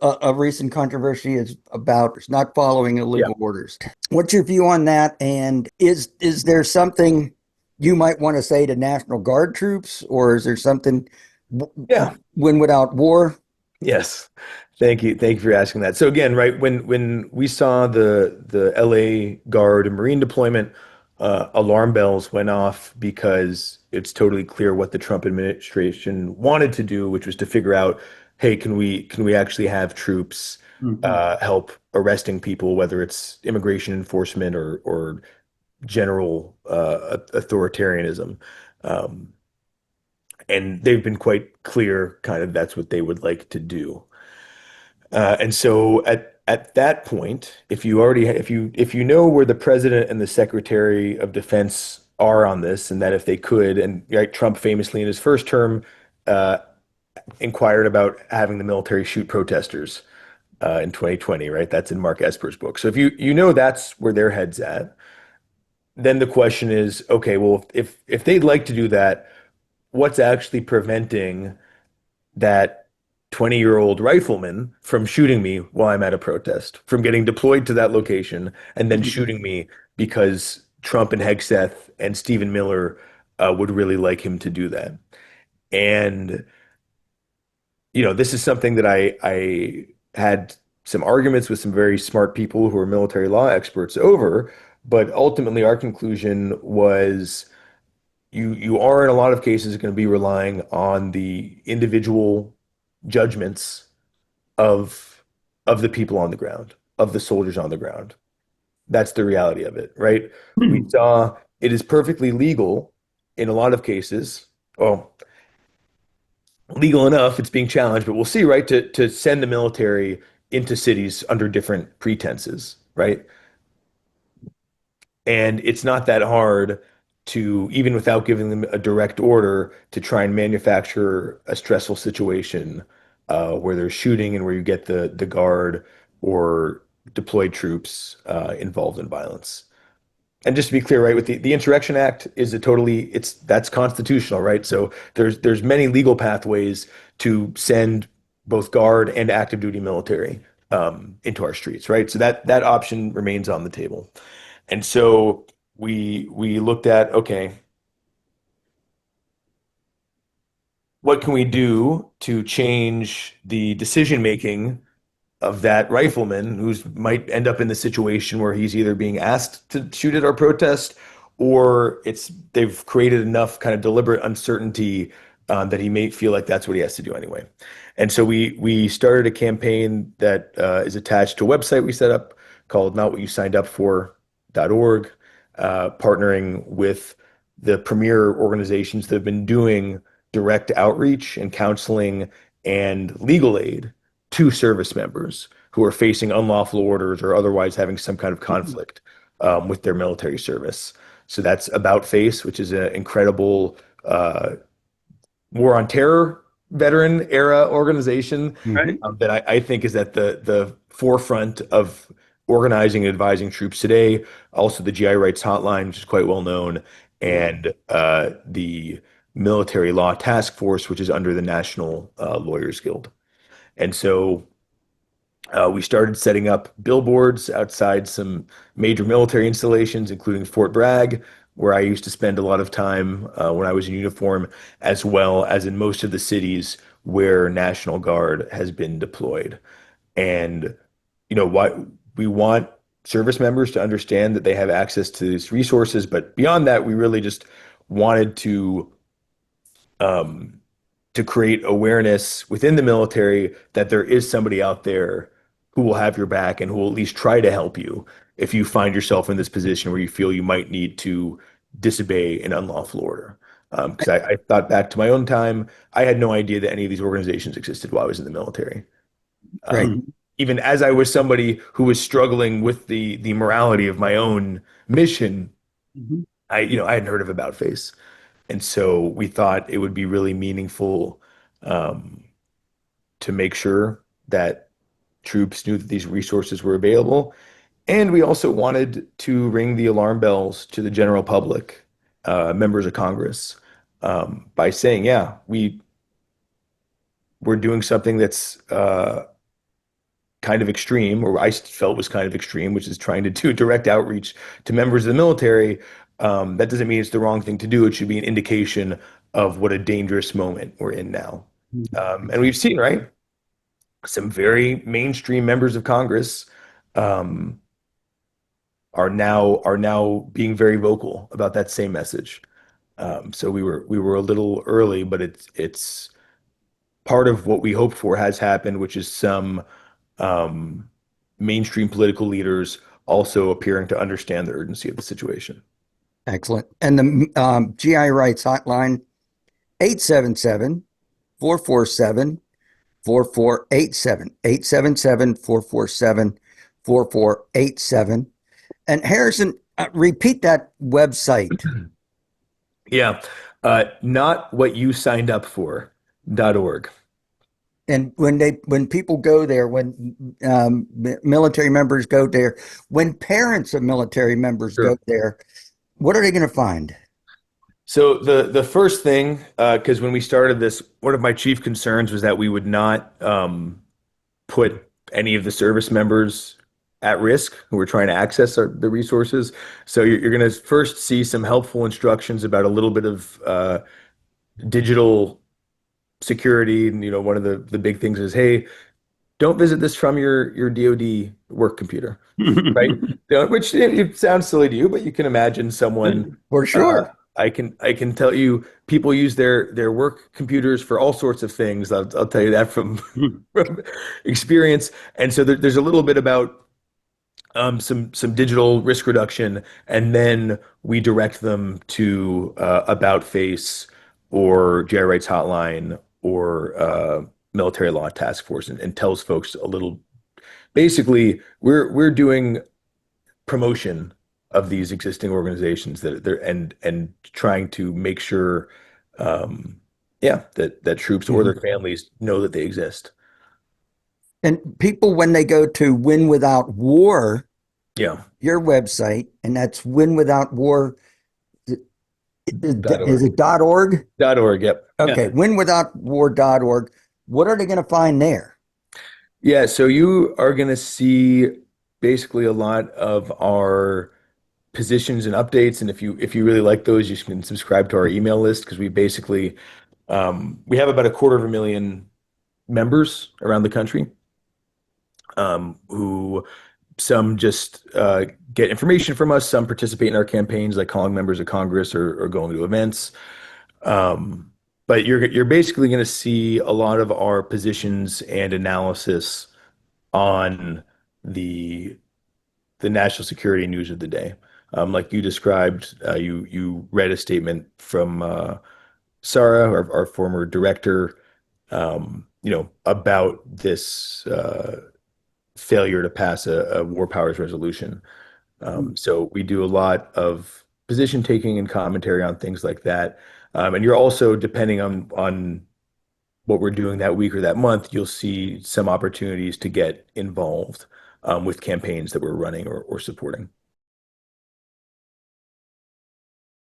a recent controversy is about not following Yeah. illegal orders. What's your view on that? And is there something you might want to say to National Guard troops, or is there something Yeah. win without war? Yes. Thank you. Thank you for asking that. So again, right, when we saw the LA Guard and Marine deployment, alarm bells went off because it's totally clear what the Trump administration wanted to do, which was to figure out, hey, can we actually have troops Mhm. help arresting people, whether it's immigration enforcement or general authoritarianism. Um, and they've been quite clear, kind of that's what they would like to do. And so at that point, if you know where the president and the secretary of defense are on this, and that if they could, and right, Trump famously in his first term uh, inquired about having the military shoot protesters in 2020, right? That's in Mark Esper's book. So if you know that's where their head's at, then the question is, okay, well, if they'd like to do that, what's actually preventing that 20-year-old rifleman from shooting me while I'm at a protest, from getting deployed to that location and then shooting me because Trump and Hegseth and Stephen Miller would really like him to do that. And, this is something that I had some arguments with some very smart people who are military law experts over, but ultimately our conclusion was you are in a lot of cases going to be relying on the individual judgments of of the people on the ground, of the soldiers on the ground. That's the reality of it, right? We saw it is perfectly legal in a lot of cases. Well, legal enough, it's being challenged, but we'll see, right? To send the military into cities under different pretenses, right? And it's not that hard to, even without giving them a direct order, to try and manufacture a stressful situation where there's shooting and where you get the guard or deployed troops involved in violence. And just to be clear, right, with the Insurrection Act is a totally that's constitutional, right? So there's many legal pathways to send both guard and active duty military into our streets, right? So that option remains on the table. And so we looked at, okay, what can we do to change the decision making of that rifleman who's might end up in the situation where he's either being asked to shoot at our protest or they've created enough kind of deliberate uncertainty that he may feel like that's what he has to do anyway. And so we started a campaign that is attached to a website we set up called notwhatyousiguedupfor.org, partnering with the premier organizations that have been doing direct outreach and counseling and legal aid to service members who are facing unlawful orders or otherwise having some kind of conflict with their military service. So that's About Face, which is an incredible war on terror veteran era organization Mhm. that I think is at the forefront of organizing and advising troops today. Also, the GI Rights Hotline, which is quite well known, and the Military Law Task Force, which is under the National Lawyers Guild. And so we started setting up billboards outside some major military installations, including Fort Bragg, where I used to spend a lot of time when I was in uniform, as well as in most of the cities where National Guard has been deployed. And, what we want service members to understand that they have access to these resources. But beyond that, we really just wanted um, to create awareness within the military that there is somebody out there who will have your back and who will at least try to help you if you find yourself in this position where you feel you might need to disobey an unlawful order. Because I thought back to my own time, I had no idea that any of these organizations existed while I was in the military. Right. Even as I was somebody who was struggling with the morality of my own mission, Mhm. I hadn't heard of About Face. And so we thought it would be really meaningful um, to make sure that troops knew that these resources were available. And we also wanted to ring the alarm bells to the general public, members of Congress, by saying, yeah, we're doing something that's kind of extreme, or I felt was kind of extreme, which is trying to do direct outreach to members of the military. That doesn't mean it's the wrong thing to do. It should be an indication of what a dangerous moment we're in now. And we've seen, right, some very mainstream members of Congress um, are now being very vocal about that same message. So we were a little early, but it's part of what we hoped for has happened, which is some um, mainstream political leaders also appearing to understand the urgency of the situation. Excellent. And the GI rights hotline, 877-447-4487, 877-447-4487. And Harrison, repeat that website. Yeah, not what you signed up for.org. And when people go there, when military members go there, when parents of military members go Sure. there, what are they going to find? So the first thing, because when we started this, one of my chief concerns was that we would not put any of the service members at risk who are trying to access the resources. So you're going to first see some helpful instructions about a little bit of digital security. And, one of the big things is, hey, don't visit this from your DoD work computer, right? Which it sounds silly to you, but you can imagine someone. For Uh, sure. I can tell you, people use their work computers for all sorts of things. I'll tell you that from from experience. And so there's a little bit about some digital risk reduction, and then we direct them to About Face or GI Rights Hotline or Military Law Task Force, and tells folks a little. Basically, we're doing promotion of these existing organizations that they're and trying to make sure, yeah, that troops or their Mhm. families know that they exist. And people, when they go to Win Without War, Yeah. your website, and that's Win Without War, Dot is org. it .org? .org. Yep. Okay, winwithoutwar.org. What are they going to find there? Yeah, so you are going to see basically a lot of our positions and updates, and if you really like those, you can subscribe to our email list because we have about 250,000 members around the country, who some just get information from us, some participate in our campaigns like calling members of Congress or going to events. Um, but you're basically going to see a lot of our positions and analysis on the the national security news of the day. Like you described, you read a statement from Sarah, our former director, about this failure to pass a war powers resolution. So we do a lot of position taking and commentary on things like that. And you're also, depending on what we're doing that week or that month, you'll see some opportunities to get involved with campaigns that we're running or supporting.